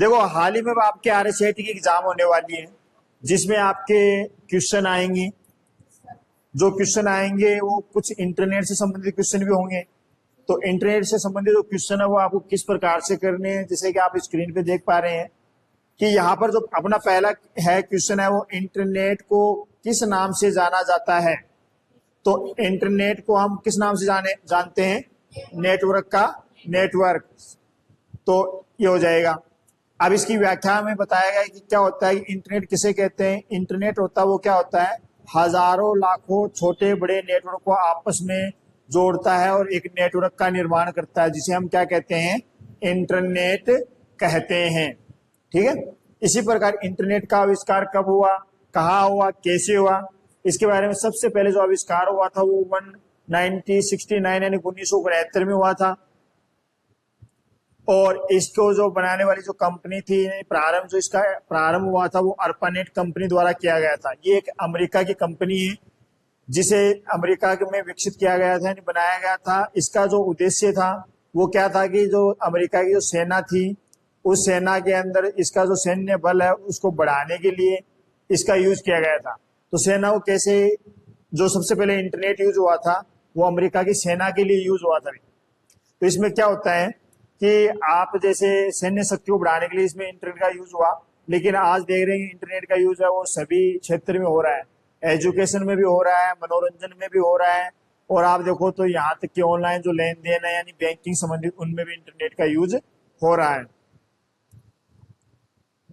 देखो हाल ही में आपके आरएसआईटी की एग्जाम होने वाली है, जिसमें आपके क्वेश्चन आएंगे। जो क्वेश्चन आएंगे वो कुछ इंटरनेट से संबंधित क्वेश्चन भी होंगे। तो इंटरनेट से संबंधित जो क्वेश्चन है वो आपको किस प्रकार से करने हैं, जैसे कि आप स्क्रीन पे देख पा रहे हैं कि यहाँ पर जो अपना पहला है क्वेश्चन है वो इंटरनेट को किस नाम से जाना जाता है। तो इंटरनेट को हम किस नाम से जानते हैं? नेटवर्क का नेटवर्क। तो ये हो जाएगा। अब इसकी व्याख्या में बताया गया है कि क्या होता है, इंटरनेट किसे कहते हैं। इंटरनेट होता है वो क्या होता है, हजारों लाखों छोटे बड़े नेटवर्क को आपस में जोड़ता है और एक नेटवर्क का निर्माण करता है, जिसे हम क्या कहते हैं, इंटरनेट कहते हैं। ठीक है। इसी प्रकार इंटरनेट का आविष्कार कब हुआ, कहाँ हुआ, कैसे हुआ, इसके बारे में सबसे पहले जो आविष्कार हुआ था वो 1969 यानी 1969 में हुआ था। और इसको जो बनाने वाली जो कंपनी थी, प्रारंभ जो इसका प्रारंभ हुआ था वो अर्पानेट कंपनी द्वारा किया गया था। ये एक अमेरिका की कंपनी है जिसे अमेरिका में विकसित किया गया था, यानी बनाया गया था। इसका जो उद्देश्य था वो क्या था कि जो अमेरिका की जो सेना थी उस सेना के अंदर इसका जो सैन्य बल है उसको बढ़ाने के लिए इसका यूज किया गया था। तो सेना को कैसे, जो सबसे पहले इंटरनेट यूज हुआ था वो अमेरिका की सेना के लिए यूज हुआ था। तो इसमें क्या होता है कि आप जैसे सैन्य शक्ति को बढ़ाने के लिए इसमें इंटरनेट का यूज हुआ, लेकिन आज देख रहे हैं इंटरनेट का यूज है वो सभी क्षेत्र में हो रहा है। एजुकेशन में भी हो रहा है, मनोरंजन में भी हो रहा है, और आप देखो तो यहाँ तक कि ऑनलाइन जो लेन देन है यानी बैंकिंग संबंधित उनमें भी इंटरनेट का यूज हो रहा है।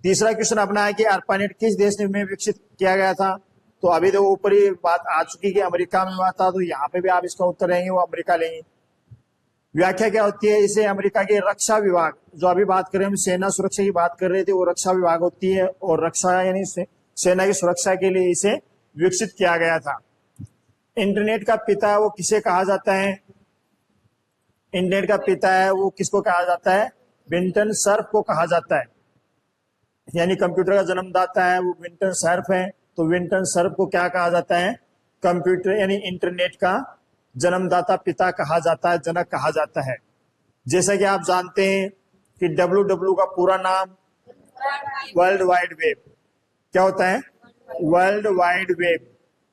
तीसरा क्वेश्चन अपना है कि ARPANET किस देश में विकसित किया गया था। तो अभी तो ऊपर ही बात आ चुकी कि अमेरिका में हुआ था, तो यहाँ पे भी आप इसका उत्तर रहेंगे वो अमेरिका लेंगे। व्याख्या क्या होती है, इसे अमेरिका के रक्षा विभाग, जो अभी बात करें हम सेना सुरक्षा की बात कर रहे थे, वो रक्षा विभाग होती है, और रक्षा यानी सेना की सुरक्षा के लिए इसे विकसित किया गया था। इंटरनेट का पिता वो किसे कहा जाता है, इंटरनेट का पिता है वो किसको कहा जाता है, विंटन सर्फ को कहा जाता है। यानी कंप्यूटर का जन्मदाता है वो विंटन सर्फ है। तो विंटन सर्फ को क्या कहा जाता है, कंप्यूटर यानी इंटरनेट का जन्मदाता पिता कहा जाता है, जनक कहा जाता है। जैसा कि आप जानते हैं कि WWW का पूरा नाम वर्ल्ड वाइड वेब क्या होता है, वर्ल्ड वाइड वेब।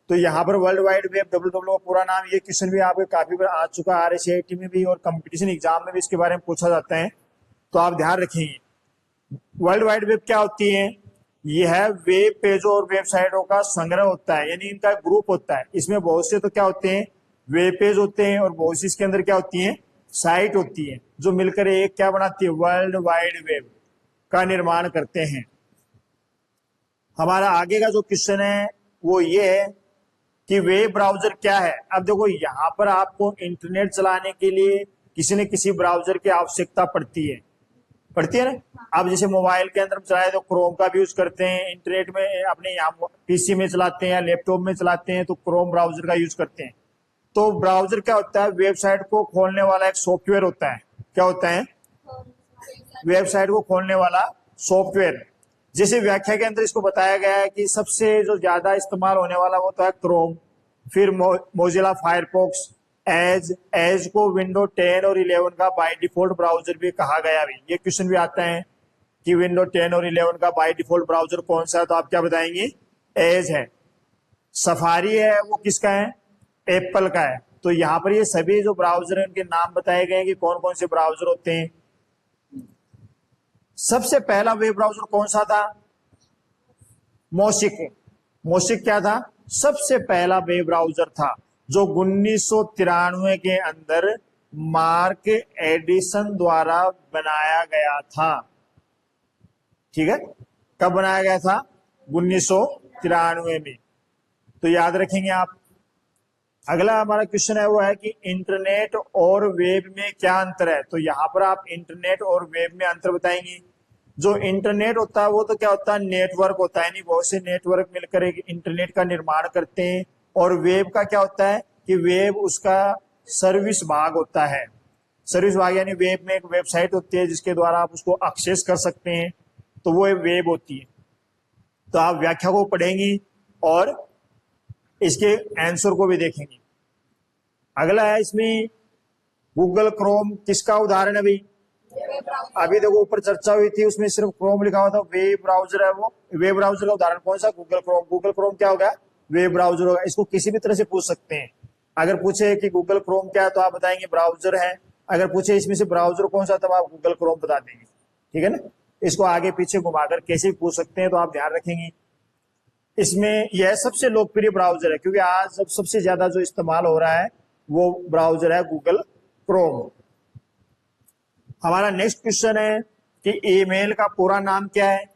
तो यहाँ पर वर्ल्ड वाइड वेब WWW का पूरा नाम, ये क्वेश्चन भी आपके काफी बार आ चुका है RSAT में भी, और कंपटीशन एग्जाम में भी इसके बारे में पूछा जाता है, तो आप ध्यान रखेंगे। वर्ल्ड वाइड वेब क्या होती है, यह वेब पेजों और वेबसाइटों का संग्रह होता है, यानी इनका ग्रुप होता है। इसमें बहुत से तो क्या होते हैं, वेब पेज होते हैं, और बहुत सी इसके अंदर क्या होती है, साइट होती है, जो मिलकर एक क्या बनाती है, वर्ल्ड वाइड वेब का निर्माण करते हैं। हमारा आगे का जो क्वेश्चन है वो ये है कि वेब ब्राउजर क्या है। अब देखो यहाँ पर आपको इंटरनेट चलाने के लिए किसी न किसी ब्राउजर की आवश्यकता पड़ती है ना। अब जैसे मोबाइल के अंदर चलाए तो क्रोम का भी यूज करते हैं, इंटरनेट में अपने यहाँ PC में चलाते हैं या लैपटॉप में चलाते हैं तो क्रोम ब्राउजर का यूज करते हैं। तो ब्राउजर क्या होता है, वेबसाइट को खोलने वाला एक सॉफ्टवेयर होता है। क्या होता है, वेबसाइट को खोलने वाला सॉफ्टवेयर। जैसे व्याख्या के अंदर इसको बताया गया है कि सबसे जो ज्यादा इस्तेमाल होने वाला वो तो है क्रोम, फिर मोजिला फायरफॉक्स, एज को विंडो 10 और 11 का बाय डिफॉल्ट ब्राउजर भी कहा गया भी। ये क्वेश्चन भी आता है कि विंडो 10 और 11 का बाय डिफॉल्ट ब्राउजर कौन सा है, तो आप क्या बताएंगे, एज है। सफारी है वो किसका है, एप्पल का है। तो यहाँ पर ये सभी जो ब्राउजर है उनके नाम बताए गए हैं कि कौन कौन से ब्राउजर होते हैं। सबसे पहला वेब ब्राउजर कौन सा था, मोसिक। मोसिक क्या था, सबसे पहला वेब ब्राउजर था, जो 1993 के अंदर मार्क एडिसन द्वारा बनाया गया था। ठीक है, कब बनाया गया था, 1993 में। तो याद रखेंगे आप। अगला हमारा क्वेश्चन है वो है कि इंटरनेट और वेब में क्या अंतर है। तो यहाँ पर आप इंटरनेट और वेब में अंतर बताएंगे। जो इंटरनेट होता है वो तो क्या होता है, नेटवर्क होता है, यानी बहुत से नेटवर्क मिलकर एक इंटरनेट का निर्माण करते हैं। और वेब का क्या होता है कि वेब उसका सर्विस भाग होता है। सर्विस भाग यानी वेब में एक वेबसाइट होती है जिसके द्वारा आप उसको एक्सेस कर सकते हैं, तो वो वेब होती है। तो आप व्याख्या को पढ़ेंगी और इसके आंसर को भी देखेंगे। अगला है इसमें गूगल क्रोम किसका उदाहरण है भाई, अभी देखो ऊपर चर्चा हुई थी, उसमें सिर्फ क्रोम लिखा हुआ था, वेब ब्राउजर है वो। वेब ब्राउजर का उदाहरण कौन सा? Google Chrome. गूगल क्रोम क्या होगा? वेब ब्राउजर होगा। इसको किसी भी तरह से पूछ सकते हैं। अगर पूछे कि गूगल क्रोम क्या है तो आप बताएंगे ब्राउजर है। अगर पूछे इसमें से ब्राउजर कौन सा, तब आप गूगल क्रोम बता देंगे। ठीक है ना? इसको आगे पीछे घुमाकर कैसे भी पूछ सकते हैं, तो आप ध्यान रखेंगे। इसमें यह सबसे लोकप्रिय ब्राउजर है, क्योंकि आज जब सबसे ज्यादा जो इस्तेमाल हो रहा है वो ब्राउजर है गूगल क्रोम। हमारा नेक्स्ट क्वेश्चन है कि ईमेल का पूरा नाम क्या है।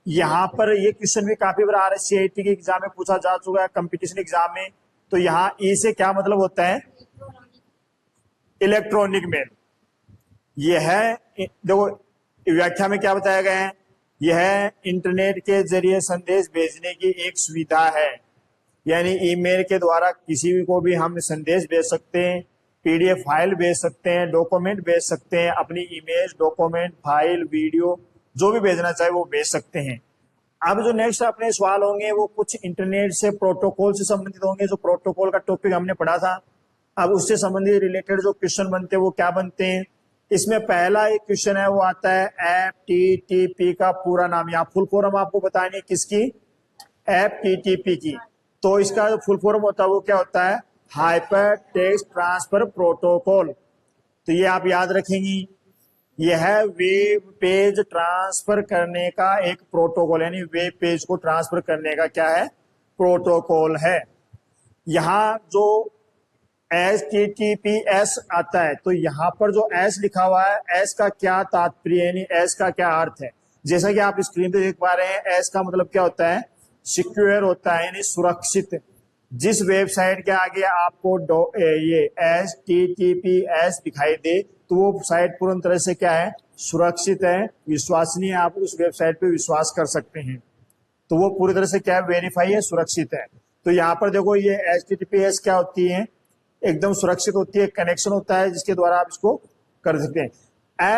यहाँ पर ये क्वेश्चन भी काफी बार RSCIT के एग्जाम में पूछा जा चुका है, कंपटीशन एग्जाम में। तो यहाँ ई से क्या मतलब होता है? Electronic mail. यह देखो व्याख्या में क्या बताया गया है, यह इंटरनेट के जरिए संदेश भेजने की एक सुविधा है। यानी ईमेल के द्वारा किसी को भी हम संदेश भेज सकते हैं, PDF फाइल भेज सकते हैं, डॉक्यूमेंट भेज सकते हैं, अपनी इमेज, डॉक्यूमेंट, फाइल, वीडियो जो भी भेजना चाहे वो भेज सकते हैं। अब जो नेक्स्ट अपने सवाल होंगे वो कुछ इंटरनेट से प्रोटोकॉल से संबंधित होंगे। जो प्रोटोकॉल का टॉपिक हमने पढ़ा था, अब उससे संबंधित रिलेटेड जो क्वेश्चन बनते हैं वो क्या बनते हैं। इसमें पहला एक क्वेश्चन है वो आता है FTTP का पूरा नाम। यहाँ फुल फॉर्म आपको बतानी है किसकी? FTTP की। तो इसका जो फुल फॉर्म होता है वो क्या होता है? Hyper text transfer protocol. तो ये आप याद रखेंगी। यह वेब पेज ट्रांसफर करने का एक प्रोटोकॉल, यानी वेब पेज को ट्रांसफर करने का क्या है? प्रोटोकॉल है। यहाँ जो HTTPS आता है, तो यहाँ पर जो S लिखा हुआ है, S का क्या तात्पर्य, यानी S का क्या अर्थ है? जैसा कि आप स्क्रीन पे देख पा रहे हैं, S का मतलब क्या होता है? सिक्योर होता है, यानी सुरक्षित। जिस वेबसाइट के आगे आपको ये HTTPS दिखाई दे तो वो साइट पूर्ण तरह से क्या है? सुरक्षित है, विश्वसनीय। आप उस वेबसाइट पे विश्वास कर सकते हैं। तो वो पूरी तरह से क्या है? वेरीफाई है, सुरक्षित है। तो यहाँ पर देखो ये HTTPS क्या होती है? एकदम सुरक्षित होती है, कनेक्शन होता है जिसके द्वारा आप इसको कर सकते हैं।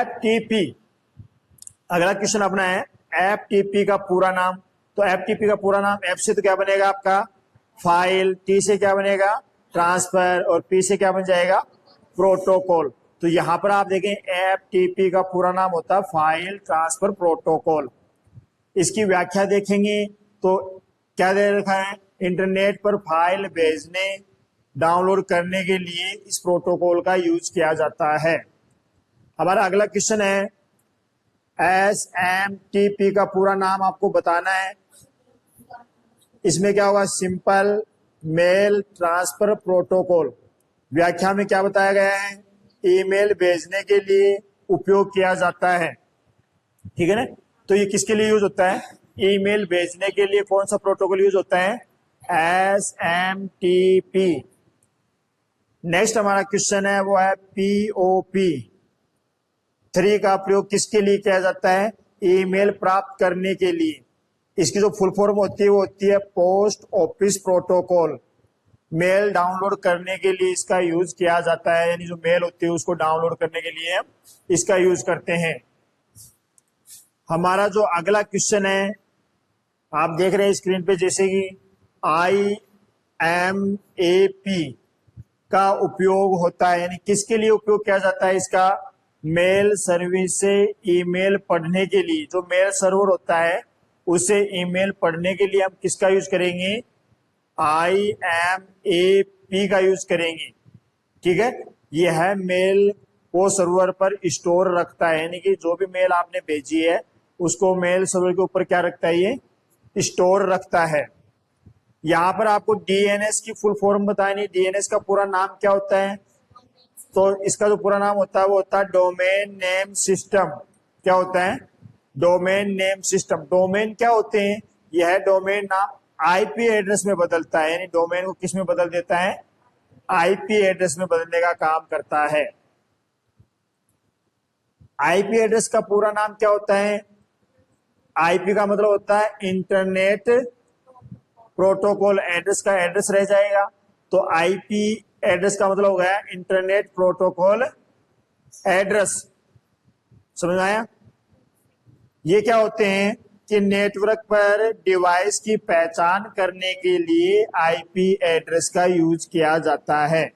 FTP, अगला क्वेश्चन अपना है FTP का पूरा नाम। तो FTP का पूरा नाम, F से तो क्या बनेगा आपका? फाइल, T से क्या बनेगा? ट्रांसफर, और P से क्या बन जाएगा? प्रोटोकॉल। तो यहां पर आप देखें FTP का पूरा नाम होता है फाइल ट्रांसफर प्रोटोकॉल। इसकी व्याख्या देखेंगे तो क्या दे रखा है? इंटरनेट पर फाइल भेजने, डाउनलोड करने के लिए इस प्रोटोकॉल का यूज किया जाता है। हमारा अगला क्वेश्चन है SMTP का पूरा नाम आपको बताना है। इसमें क्या होगा? Simple mail transfer protocol. व्याख्या में क्या बताया गया है? ईमेल भेजने के लिए उपयोग किया जाता है। ठीक है ना? तो ये किसके लिए यूज होता है? ईमेल भेजने के लिए कौन सा प्रोटोकॉल यूज होता है? SMTP। नेक्स्ट हमारा क्वेश्चन है वो है POP3 का प्रयोग किसके लिए किया जाता है? ईमेल प्राप्त करने के लिए। इसकी जो फुल फॉर्म होती है वो होती है post office protocol. Mail download करने के लिए इसका यूज किया जाता है, यानी जो मेल होती है उसको डाउनलोड करने के लिए हम इसका यूज करते हैं। हमारा जो अगला क्वेश्चन है आप देख रहे हैं स्क्रीन पे, जैसे कि IMAP का उपयोग होता है, यानी किसके लिए उपयोग किया जाता है इसका? मेल सर्विस से ईमेल पढ़ने के लिए। जो मेल सर्वर होता है उसे ईमेल पढ़ने के लिए हम किसका यूज करेंगे? IMAP का यूज करेंगे। ठीक है? यह है मेल को सर्वर पर स्टोर रखता है, यानी कि जो भी मेल आपने भेजी है उसको मेल सर्वर के ऊपर क्या रखता है? ये स्टोर रखता है। यहाँ पर आपको DNS की फुल फॉर्म बतानी। DNS का पूरा नाम क्या होता है? तो इसका जो पूरा नाम होता है वो होता है डोमेन नेम सिस्टम। क्या होता है? Domain name system. डोमेन क्या होते हैं? यह डोमेन नाम IP एड्रेस में बदलता है, यानी डोमेन को किस में बदल देता है? IP एड्रेस में बदलने का काम करता है। IP एड्रेस का पूरा नाम क्या होता है? IP का मतलब होता है इंटरनेट प्रोटोकॉल। एड्रेस का एड्रेस रह जाएगा, तो IP एड्रेस का मतलब हो गया इंटरनेट प्रोटोकॉल एड्रेस। समझ आया? ये क्या होते हैं कि नेटवर्क पर डिवाइस की पहचान करने के लिए IP एड्रेस का यूज किया जाता है।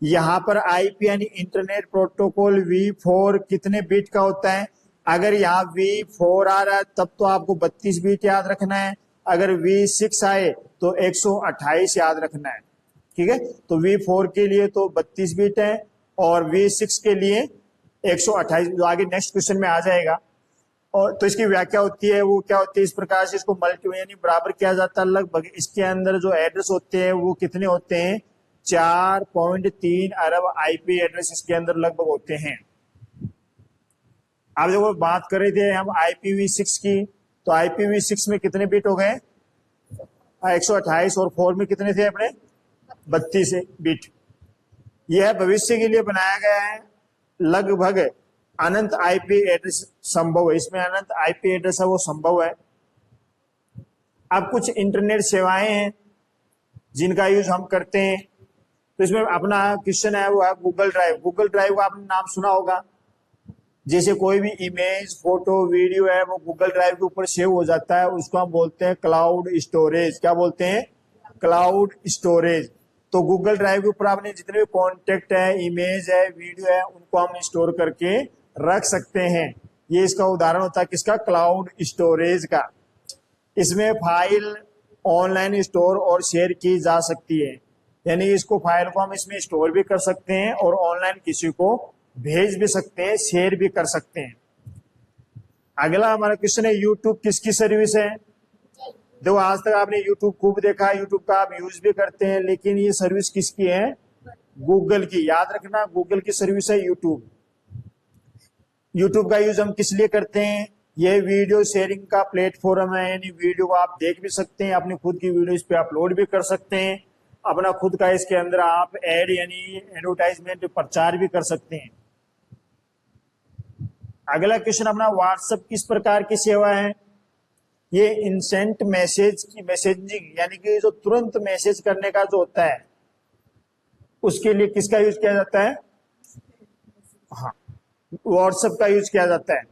यहाँ पर आईपी यानी इंटरनेट प्रोटोकॉल V4 कितने बीट का होता है? अगर यहाँ V4 आ रहा है तब तो आपको 32 बीट याद रखना है, अगर V6 आए तो 128 याद रखना है। ठीक है, तो V4 के लिए तो 32 बीट है और V6 के लिए 128, जो आगे नेक्स्ट क्वेश्चन में आ जाएगा। और तो इसकी व्याख्या होती है, वो क्या होती है, इस प्रकार से इसको मल्टी यानी बराबर किया जाता है। लगभग इसके अंदर जो एड्रेस होते हैं वो कितने होते हैं? 4.3 अरब आईपी एड्रेस इसके अंदर लगभग होते हैं। अब देखो बात कर रहे थे हम IPv6 की, तो IPv6 में कितने बिट हो गए? 128, और 4 में कितने थे अपने? 32 बिट। यह भविष्य के लिए बनाया गया है। लगभग अनंत आईपी एड्रेस संभव है, इसमें अनंत आईपी एड्रेस है वो संभव है। अब कुछ इंटरनेट सेवाएं हैं जिनका यूज हम करते हैं, तो इसमें अपना क्वेश्चन है वो है गूगल ड्राइव। गूगल ड्राइव का आपने नाम सुना होगा। जैसे कोई भी इमेज, फोटो, वीडियो है वो गूगल ड्राइव के ऊपर सेव हो जाता है, उसको हम बोलते हैं क्लाउड स्टोरेज। क्या बोलते हैं? Cloud storage. तो गूगल ड्राइव के ऊपर आपने जितने भी कॉन्टेक्ट है, इमेज है, वीडियो है, उनको हम स्टोर करके रख सकते हैं। ये इसका उदाहरण होता है किसका? क्लाउड स्टोरेज का। इसमें फाइल ऑनलाइन स्टोर और शेयर की जा सकती है, यानी इसको फाइल को हम इसमें स्टोर भी कर सकते हैं और ऑनलाइन किसी को भेज भी सकते हैं, शेयर भी कर सकते हैं। अगला हमारा क्वेश्चन है यूट्यूब किसकी सर्विस है? देखो आज तक आपने यूट्यूब खूब देखा, यूट्यूब का आप यूज भी करते हैं, लेकिन ये सर्विस किसकी है? गूगल की। याद रखना, गूगल की सर्विस है यूट्यूब। यूट्यूब का यूज हम किस लिए करते हैं? ये वीडियो शेयरिंग का प्लेटफॉर्म है, यानी वीडियो को आप देख भी सकते हैं, अपनी खुद की वीडियो इस पे अपलोड भी कर सकते हैं, अपना खुद का इसके अंदर आप एड यानी एडवर्टाइजमेंट प्रचार भी कर सकते हैं। अगला क्वेश्चन अपना, व्हाट्सएप किस प्रकार की सेवा है? ये इंस्टेंट मैसेज की मैसेजिंग यानी कि जो तुरंत मैसेज करने का जो होता है उसके लिए किसका यूज किया जाता है? हाँ, व्हाट्सएप का यूज किया जाता है।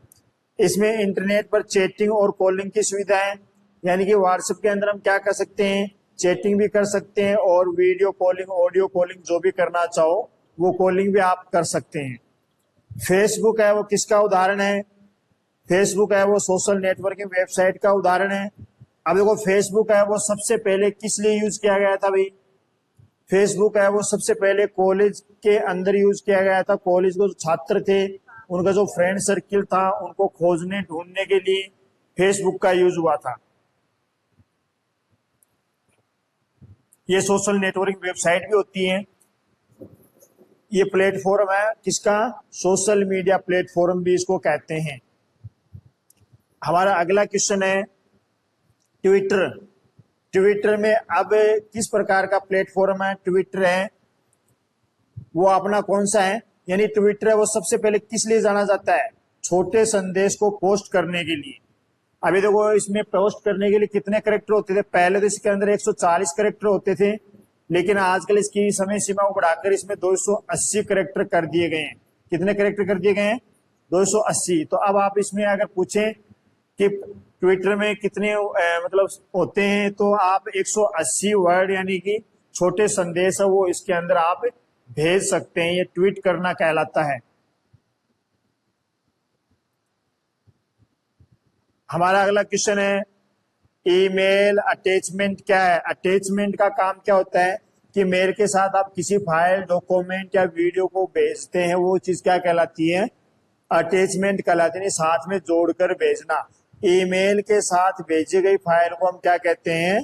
इसमें इंटरनेट पर चैटिंग और कॉलिंग की सुविधा है, यानी कि व्हाट्सएप के अंदर हम क्या कर सकते हैं? चैटिंग भी कर सकते हैं और वीडियो कॉलिंग, ऑडियो कॉलिंग जो भी करना चाहो वो कॉलिंग भी आप कर सकते हैं। फेसबुक है वो किसका उदाहरण है? फेसबुक है वो सोशल नेटवर्किंग वेबसाइट का उदाहरण है। अब देखो फेसबुक है वो सबसे पहले किस लिए यूज किया गया था भाई? फेसबुक है वो सबसे पहले कॉलेज के अंदर यूज किया गया था। कॉलेज के जो छात्र थे उनका जो फ्रेंड सर्किल था उनको खोजने ढूंढने के लिए फेसबुक का यूज हुआ था। ये सोशल नेटवर्किंग वेबसाइट भी होती है। ये प्लेटफॉर्म है किसका? सोशल मीडिया प्लेटफॉर्म भी इसको कहते हैं। हमारा अगला क्वेश्चन है ट्विटर। ट्विटर में अब किस प्रकार का प्लेटफॉर्म है? ट्विटर है वो अपना कौन सा है? यानी ट्विटर है वो सबसे पहले किस लिए जाना जाता है? छोटे संदेश को पोस्ट करने के लिए। अभी देखो इसमें पोस्ट करने के लिए कितने कैरेक्टर होते थे? पहले तो इसके अंदर 140 कैरेक्टर होते थे, लेकिन आजकल इसकी समय सीमा को बढ़ाकर इसमें 280 कैरेक्टर कर दिए गए हैं। कितने कैरेक्टर कर दिए गए हैं? 280। तो अब आप इसमें अगर पूछें कि ट्विटर में कितने मतलब होते हैं, तो आप 180 वर्ड यानी कि छोटे संदेश है वो इसके अंदर आप भेज सकते हैं। ये ट्वीट करना कहलाता है। हमारा अगला क्वेश्चन है ईमेल अटैचमेंट क्या है? अटैचमेंट का काम क्या होता है कि मेल के साथ आप किसी फाइल, डॉक्यूमेंट या वीडियो को भेजते हैं, वो चीज क्या कहलाती है? अटैचमेंट कहलाती है, साथ में जोड़कर भेजना। ईमेल के साथ भेजी गई फाइल को हम क्या कहते हैं?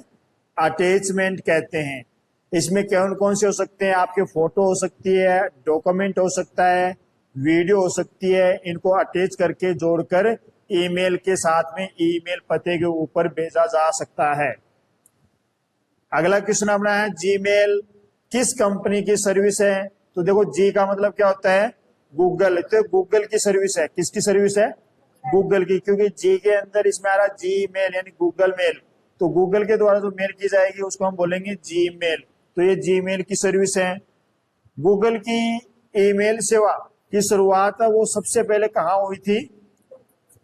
अटैचमेंट कहते हैं। इसमें कौन कौन से हो सकते हैं? आपके फोटो हो सकती है, डॉक्यूमेंट हो सकता है, वीडियो हो सकती है। इनको अटैच करके जोड़कर ईमेल के साथ में ईमेल पते के ऊपर भेजा जा सकता है। अगला क्वेश्चन अपना है जीमेल किस कंपनी की सर्विस है? तो देखो जी का मतलब क्या होता है? गूगल। तो गूगल की सर्विस है। किसकी सर्विस है? गूगल की, क्योंकि जी के अंदर इसमें आ रहा जी मेल यानी गूगल मेल। तो गूगल के द्वारा जो मेल की जाएगी उसको हम बोलेंगे जी मेल। तो ये जी मेल की सर्विस है। गूगल की ईमेल सेवा की शुरुआत वो सबसे पहले कहाँ हुई थी?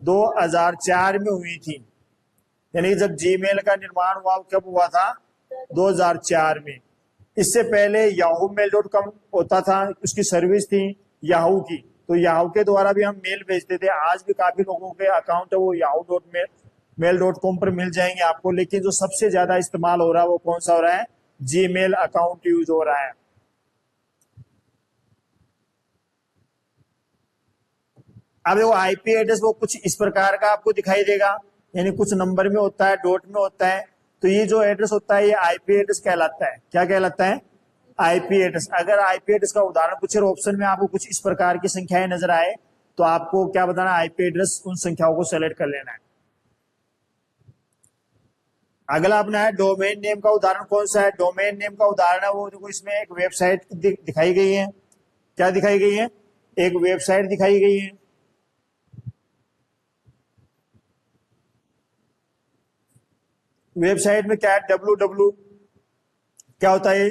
2004 में हुई थी। यानी जब जीमेल का निर्माण हुआ कब हुआ था? 2004 में। इससे पहले याहू मेल डॉट कॉम होता था, उसकी सर्विस थी याहू की, तो याहू के द्वारा भी हम मेल भेजते थे। आज भी काफी लोगों के अकाउंट है वो Yahoo dot mail dot com पर मिल जाएंगे आपको, लेकिन जो सबसे ज्यादा इस्तेमाल हो रहा है वो कौन सा हो रहा है? जीमेल अकाउंट यूज हो रहा है। अब वो आईपी एड्रेस वो कुछ इस प्रकार का आपको दिखाई देगा, यानी कुछ नंबर में होता है, डॉट में होता है। तो ये जो एड्रेस होता है ये आईपी एड्रेस कहलाता है। क्या कहलाता है? IP address. अगर आईपी एड्रेस का उदाहरण पूछे और ऑप्शन में आपको कुछ इस प्रकार की संख्याएं नजर आए तो आपको क्या बताना? आईपी एड्रेस, उन संख्याओं को सेलेक्ट कर लेना है। अगला अपना है डोमेन नेम का उदाहरण। कौन सा है डोमेन नेम का उदाहरण? है वो देखो, इसमें एक वेबसाइट दिखाई गई है। क्या दिखाई गई है? एक वेबसाइट दिखाई गई है। वेबसाइट में क्या है? www क्या होता है?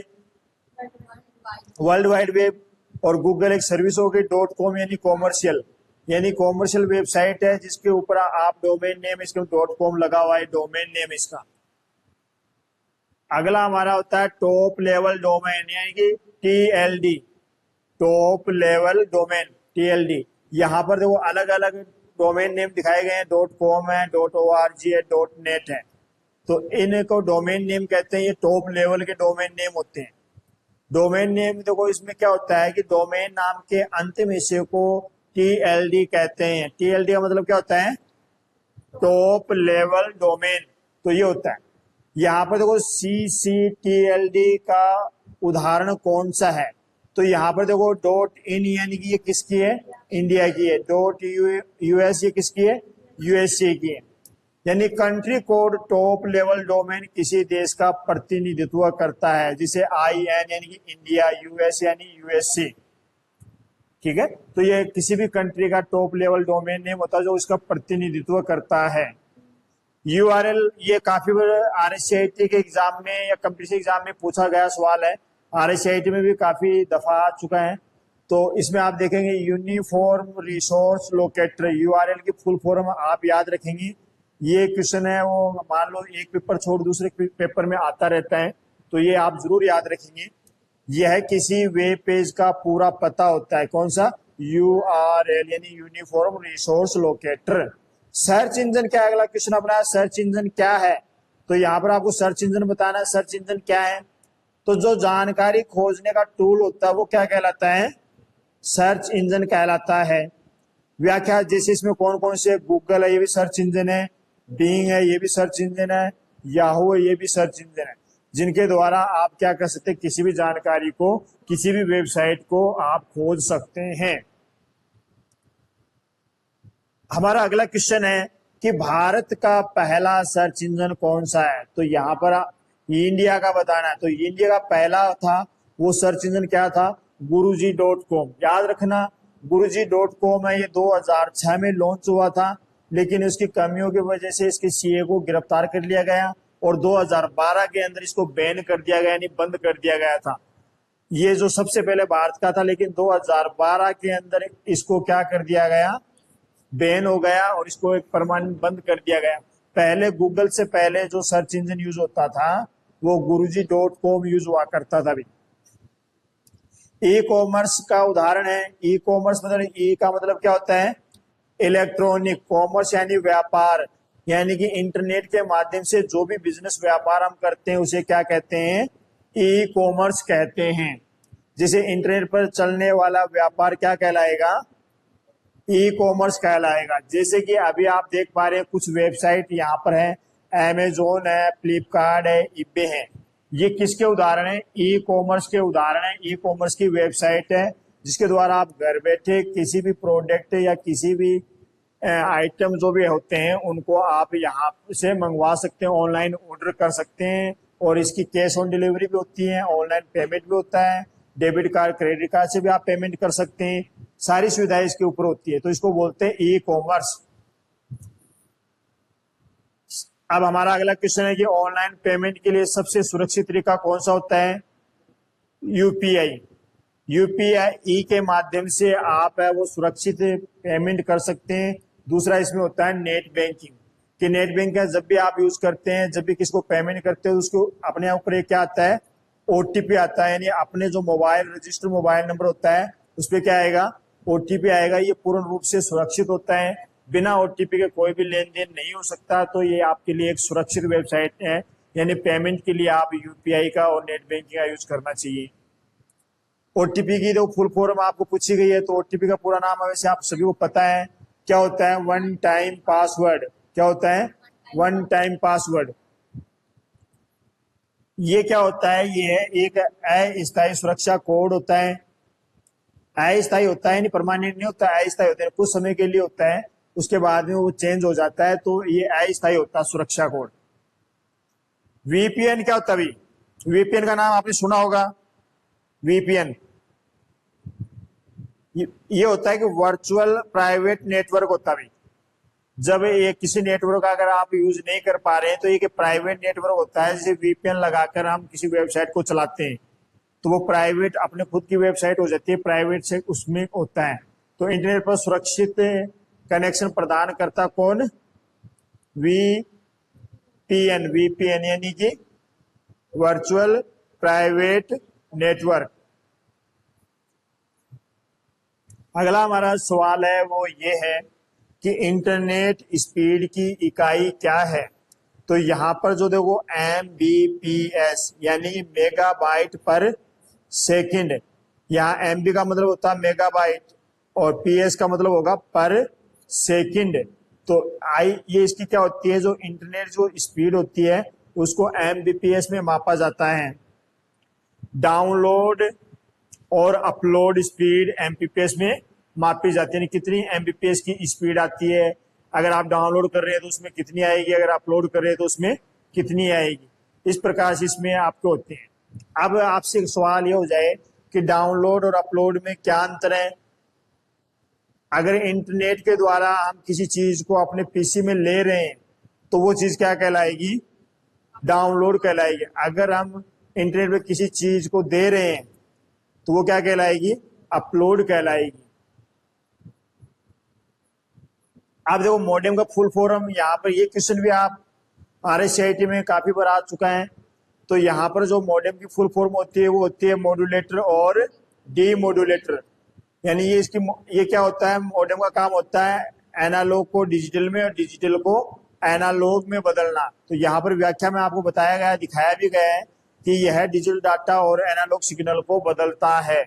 World wide web. और गूगल एक सर्विस होगी .com, यानी कॉमर्शियल वेबसाइट है जिसके ऊपर आप डोमेन नेम, इसके .com लगा हुआ है डोमेन नेम इसका। अगला हमारा होता है टॉप लेवल डोमेन, यानी कि TLD, top level domain TLD। यहाँ पर देखो अलग अलग डोमेन नेम दिखाए गए हैं, .com है, .org है, .net है। तो इनको डोमेन नेम कहते हैं, ये टॉप लेवल के डोमेन नेम होते हैं। डोमेन नेम देखो इसमें क्या होता है कि डोमेन नाम के अंतिम हिस्से को TLD कहते हैं। TLD का मतलब क्या होता है? Top level domain. तो ये होता है। यहाँ पर देखो CCTLD का उदाहरण कौन सा है? तो यहाँ पर देखो .in, यानी कि ये किसकी है? इंडिया की है। .US ये किसकी है? USA की है। यानी country code top level domain किसी देश का प्रतिनिधित्व करता है, जिसे IN यानी कि इंडिया, US यानी USA। ठीक है, तो ये किसी भी कंट्री का टॉप लेवल डोमेन नेम होता है जो उसका प्रतिनिधित्व करता है। URL ये काफी RSCIT के एग्जाम में या कंपटीशन एग्जाम में पूछा गया सवाल है। RSCIT में भी काफी दफा आ चुका है। तो इसमें आप देखेंगे यूनिफॉर्म रिसोर्स लोकेटर, URL की फुल फॉर्म आप याद रखेंगे। ये क्वेश्चन है वो मान लो एक पेपर छोड़ दूसरे पेपर में आता रहता है, तो ये आप जरूर याद रखेंगे। यह किसी वेब पेज का पूरा पता होता है। कौन सा? URL यानी uniform resource locator. Search engine क्या है? अगला क्वेश्चन अपना सर्च इंजन क्या है? तो यहाँ पर आपको सर्च इंजन बताना है। सर्च इंजन क्या है? तो जो जानकारी खोजने का टूल होता है वो क्या कहलाता है? सर्च इंजन कहलाता है। व्याख्या जैसे इसमें कौन कौन से? गूगल है, ये भी सर्च इंजन है। बिंग है, ये भी सर्च इंजन है। याहू है, ये भी सर्च इंजन है, जिनके द्वारा आप क्या कर सकते हैं? किसी भी जानकारी को, किसी भी वेबसाइट को आप खोज सकते हैं। हमारा अगला क्वेश्चन है कि भारत का पहला सर्च इंजन कौन सा है? तो यहाँ पर इंडिया का बताना है। तो इंडिया का पहला था वो सर्च इंजन क्या था? guruji.com। याद रखना, guruji.com है, ये 2006 में लॉन्च हुआ था, लेकिन इसकी कमियों की वजह से इसके सीए को गिरफ्तार कर लिया गया और 2012 के अंदर इसको बैन कर दिया गया, यानी बंद कर दिया गया था। ये जो सबसे पहले भारत का था, लेकिन 2012 के अंदर इसको क्या कर दिया गया? बैन हो गया और इसको एक परमानेंट बंद कर दिया गया। पहले गूगल से पहले जो सर्च इंजन यूज होता था वो guruji.com यूज हुआ करता था। भी ई कॉमर्स का उदाहरण है। ई कॉमर्स मतलब ई का मतलब क्या होता है? इलेक्ट्रॉनिक। कॉमर्स यानी व्यापार, यानी कि इंटरनेट के माध्यम से जो भी बिजनेस व्यापार हम करते हैं उसे क्या कहते हैं? ई कॉमर्स कहते हैं। जैसे इंटरनेट पर चलने वाला व्यापार क्या कहलाएगा? ई कॉमर्स कहलाएगा। जैसे कि अभी आप देख पा रहे हैं कुछ वेबसाइट यहाँ पर है, अमेजोन है, फ्लिपकार्ट है, eBay है। ये किसके उदाहरण है? ई कॉमर्स के उदाहरण है। ई कॉमर्स की वेबसाइट है जिसके द्वारा आप घर बैठे किसी भी प्रोडक्ट या किसी भी आइटम जो भी होते हैं उनको आप यहाँ से मंगवा सकते हैं, ऑनलाइन ऑर्डर कर सकते हैं। और इसकी कैश ऑन डिलीवरी भी होती है, ऑनलाइन पेमेंट भी होता है, डेबिट कार्ड क्रेडिट कार्ड से भी आप पेमेंट कर सकते हैं। सारी सुविधाएं इसके ऊपर होती है, तो इसको बोलते हैं ई कॉमर्स। अब हमारा अगला क्वेश्चन है कि ऑनलाइन पेमेंट के लिए सबसे सुरक्षित तरीका कौन सा होता है? यूपीआई। यूपीआई के माध्यम से आप है वो सुरक्षित पेमेंट कर सकते हैं। दूसरा इसमें होता है नेट बैंकिंग, कि नेट बैंकिंग जब भी आप यूज करते हैं, जब भी किसी को पेमेंट करते हैं, उसको अपने ऊपर क्या आता है? ओटीपी आता है, यानी अपने जो मोबाइल रजिस्टर मोबाइल नंबर होता है उस पर क्या आएगा, ओटीपी आएगा। ये पूर्ण रूप से सुरक्षित होता है, बिना ओटीपी के कोई भी लेन देन नहीं हो सकता। तो ये आपके लिए एक सुरक्षित वेबसाइट है, यानी पेमेंट के लिए आप यूपीआई का और नेट बैंकिंग का यूज करना चाहिए। ओटीपी की जो फुल फॉर्म आपको पूछी गई है, तो ओटीपी का पूरा नाम वैसे आप सभी को पता है, क्या होता है, वन टाइम पासवर्ड। क्या होता है, वन टाइम पासवर्ड। ये क्या होता है, ये एक अस्थायी सुरक्षा कोड होता है। अस्थायी होता है, नहीं परमानेंट नहीं होता, अस्थायी होता है, कुछ समय के लिए होता है, उसके बाद में वो चेंज हो जाता है, तो ये अस्थायी होता है सुरक्षा कोड। वीपीएन क्या होता है, वीपीएन का नाम आपने सुना होगा। वीपीएन ये होता है कि वर्चुअल प्राइवेट नेटवर्क होता है। जब ये किसी नेटवर्क का अगर आप यूज नहीं कर पा रहे हैं तो ये प्राइवेट नेटवर्क होता है, जैसे वीपीएन लगाकर हम किसी वेबसाइट को चलाते हैं तो वो प्राइवेट अपने खुद की वेबसाइट हो जाती है, प्राइवेट से उसमें होता है। तो इंटरनेट पर सुरक्षित कनेक्शन प्रदान करता कौन, वीपीएन। वीपीएन यानी कि वर्चुअल प्राइवेट नेटवर्क। अगला हमारा सवाल है वो ये है कि इंटरनेट स्पीड की इकाई क्या है। तो यहाँ पर जो देखो MBPS यानी मेगाबाइट पर सेकंड, यहाँ MB का मतलब होता है मेगाबाइट और PS का मतलब होगा पर सेकंड। तो ये इसकी क्या होती है, जो इंटरनेट जो स्पीड होती है उसको MBPS में मापा जाता है। डाउनलोड और अपलोड स्पीड MBPS में मापी जाती है, कितनी MBPS की स्पीड आती है। अगर आप डाउनलोड कर रहे हैं तो उसमें कितनी आएगी, अगर अपलोड कर रहे हैं तो उसमें कितनी आएगी। इस प्रकार से इसमें आपके होते हैं। अब आपसे एक सवाल ये हो जाए कि डाउनलोड और अपलोड में क्या अंतर है। अगर इंटरनेट के द्वारा हम किसी चीज को अपने पीसी में ले रहे हैं तो वो चीज क्या कहलाएगी, डाउनलोड कहलाएगी। अगर हम इंटरनेट पे किसी चीज को दे रहे हैं तो वो क्या कहलाएगी, अपलोड कहलाएगी। आप देखो मॉडेम का फुल फॉर्म, यहाँ पर ये क्वेश्चन भी आप RSCIT में काफी बार आ चुका है। तो यहाँ पर जो मॉडेम की फुल फॉर्म होती है वो होती है मॉड्यूलेटर और डीमॉड्यूलेटर। यानी ये क्या होता है, मॉडेम का काम होता है एनालॉग को डिजिटल में और डिजिटल को एनालॉग में बदलना। तो यहाँ पर व्याख्या में आपको बताया गया, दिखाया भी गया है कि यह डिजिटल डाटा और एनालॉग सिग्नल को बदलता है।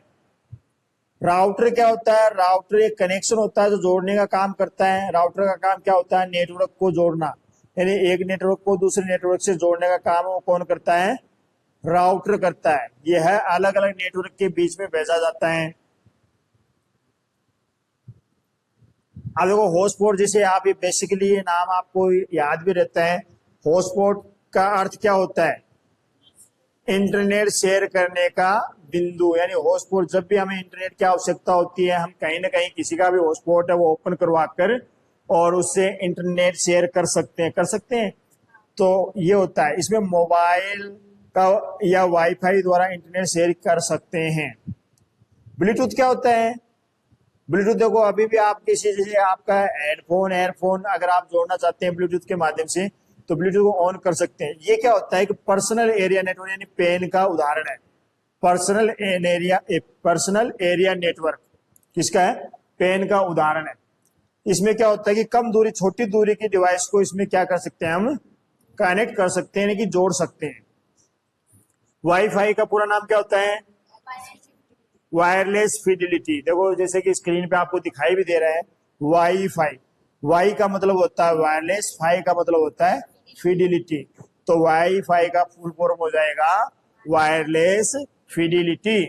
राउटर क्या होता है, राउटर एक कनेक्शन होता है जो जोड़ने का काम करता है। राउटर का काम क्या होता है, नेटवर्क को जोड़ना, यानी एक नेटवर्क को दूसरे नेटवर्क से जोड़ने का काम वो कौन करता है, राउटर करता है। यह है अलग अलग नेटवर्क के बीच में भेजा जाता है। अब देखो हॉटस्पॉट, जैसे आप ये बेसिकली ये नाम आपको याद भी रहता है। हॉटस्पॉट का अर्थ क्या होता है, इंटरनेट शेयर करने का बिंदु। यानी हॉटस्पॉट, जब भी हमें इंटरनेट की आवश्यकता होती है हम कहीं ना कहीं किसी का भी हॉटस्पॉट है वो ओपन करवा कर और उससे इंटरनेट शेयर कर सकते हैं। तो ये होता है, इसमें मोबाइल का या वाईफाई द्वारा इंटरनेट शेयर कर सकते हैं। ब्लूटूथ क्या होता है, ब्लूटूथ देखो अभी भी आप किसी, जैसे आपका हेडफोन एयरफोन अगर आप जोड़ना चाहते हैं ब्लूटूथ के माध्यम से तो ब्लूटूथ को ऑन कर सकते हैं। ये क्या होता है कि पर्सनल एरिया नेटवर्क यानी पेन का उदाहरण है। पर्सनल एरिया नेटवर्क किसका है, पेन का उदाहरण है। इसमें क्या होता है कि कम दूरी, छोटी दूरी की डिवाइस को इसमें क्या कर सकते हैं, हम कनेक्ट कर सकते हैं, यानी कि जोड़ सकते हैं। वाईफाई का पूरा नाम क्या होता है, वायरलेस फिडिलिटी। देखो जैसे कि स्क्रीन पे आपको दिखाई भी दे रहा है वाईफाई, वाई का मतलब होता है वायरलेस, फाई का मतलब होता है फिडिलिटी। तो वाईफाई का फुल फॉर्म हो जाएगा वायरलेस फिडिलिटी।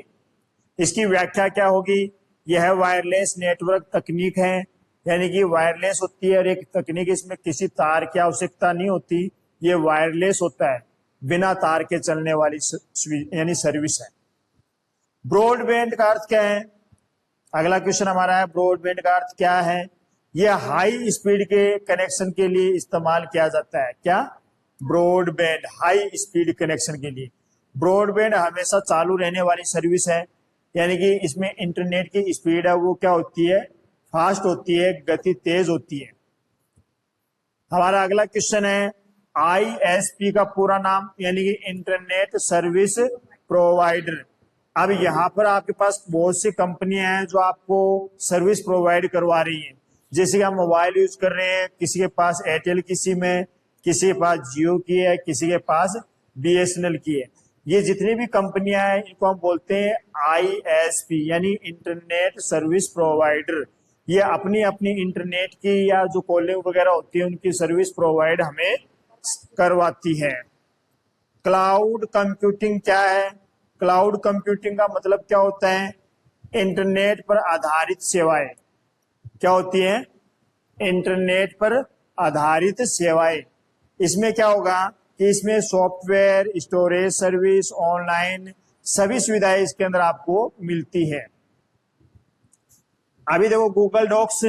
इसकी व्याख्या क्या होगी, यह वायरलेस नेटवर्क तकनीक है, यानी कि वायरलेस होती है और एक तकनीक, इसमें किसी तार की आवश्यकता नहीं होती, ये वायरलेस होता है, बिना तार के चलने वाली यानी सर्विस है। ब्रॉडबैंड का अर्थ क्या है, अगला क्वेश्चन हमारा है ब्रॉडबैंड का अर्थ क्या है। यह हाई स्पीड के कनेक्शन के लिए इस्तेमाल किया जाता है। क्या, ब्रॉडबैंड हाई स्पीड कनेक्शन के लिए। ब्रॉडबैंड हमेशा चालू रहने वाली सर्विस है, यानी कि इसमें इंटरनेट की स्पीड है वो क्या होती है, फास्ट होती है, गति तेज होती है। हमारा अगला क्वेश्चन है ISP का पूरा नाम, यानी कि इंटरनेट सर्विस प्रोवाइडर। अब यहाँ पर आपके पास बहुत सी कंपनियां हैं जो आपको सर्विस प्रोवाइड करवा रही हैं। जैसे कि हम मोबाइल यूज कर रहे हैं, किसी के पास एयरटेल की सिम है, किसी के पास जियो की है, किसी के पास BSNL की है। ये जितनी भी कंपनियां हैं इनको हम बोलते हैं ISP यानी इंटरनेट सर्विस प्रोवाइडर। ये अपनी अपनी इंटरनेट की या जो कॉलिंग वगैरह होती है उनकी सर्विस प्रोवाइड हमें करवाती है। क्लाउड कंप्यूटिंग क्या है? क्लाउड कंप्यूटिंग का मतलब क्या होता है? इंटरनेट पर आधारित सेवाएं। क्या होती है? इंटरनेट पर आधारित सेवाएं। इसमें क्या होगा कि इसमें सॉफ्टवेयर, स्टोरेज सर्विस, ऑनलाइन सभी सुविधाएं इसके अंदर आपको मिलती है। अभी देखो गूगल डॉक्स।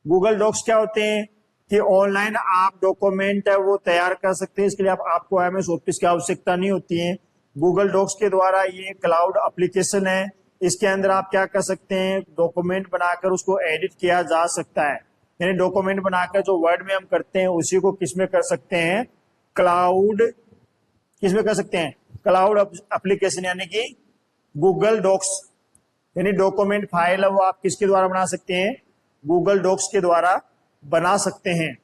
गूगल डॉक्स क्या होते हैं कि ऑनलाइन आप डॉक्यूमेंट है वो तैयार कर सकते हैं। इसके लिए आपको MS ऑफिस की आवश्यकता नहीं होती है। गूगल डॉक्स के द्वारा ये क्लाउड एप्लीकेशन है। इसके अंदर आप क्या कर सकते हैं? डॉक्यूमेंट बनाकर उसको एडिट किया जा सकता है। यानी डॉक्यूमेंट बनाकर जो वर्ड में हम करते हैं उसी को किस में कर सकते हैं? क्लाउड। किस में कर सकते हैं? क्लाउड एप्लीकेशन यानी कि गूगल डॉक्स। यानी डॉक्यूमेंट फाइल है वो आप किसके द्वारा बना सकते हैं? गूगल डॉक्स के द्वारा बना सकते हैं।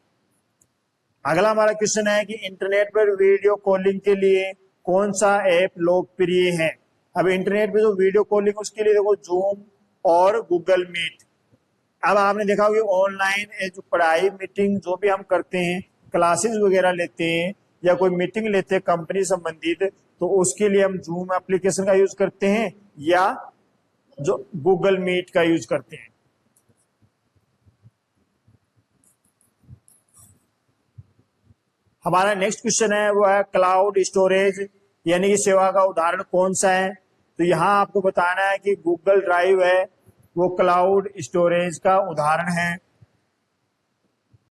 अगला हमारा क्वेश्चन है कि इंटरनेट पर वीडियो कॉलिंग के लिए कौन सा ऐप लोकप्रिय है? अब इंटरनेट पे जो वीडियो कॉलिंग उसके लिए देखो जूम और गूगल मीट। अब आपने देखा होगा ऑनलाइन जो पढ़ाई मीटिंग जो भी हम करते हैं, क्लासेस वगैरह लेते हैं या कोई मीटिंग लेते हैं कंपनी संबंधित, तो उसके लिए हम जूम एप्लीकेशन का यूज करते हैं या जो गूगल मीट का यूज करते हैं। हमारा नेक्स्ट क्वेश्चन है वो है क्लाउड स्टोरेज यानी कि सेवा का उदाहरण कौन सा है? तो यहाँ आपको बताना है कि गूगल ड्राइव है वो क्लाउड स्टोरेज का उदाहरण है।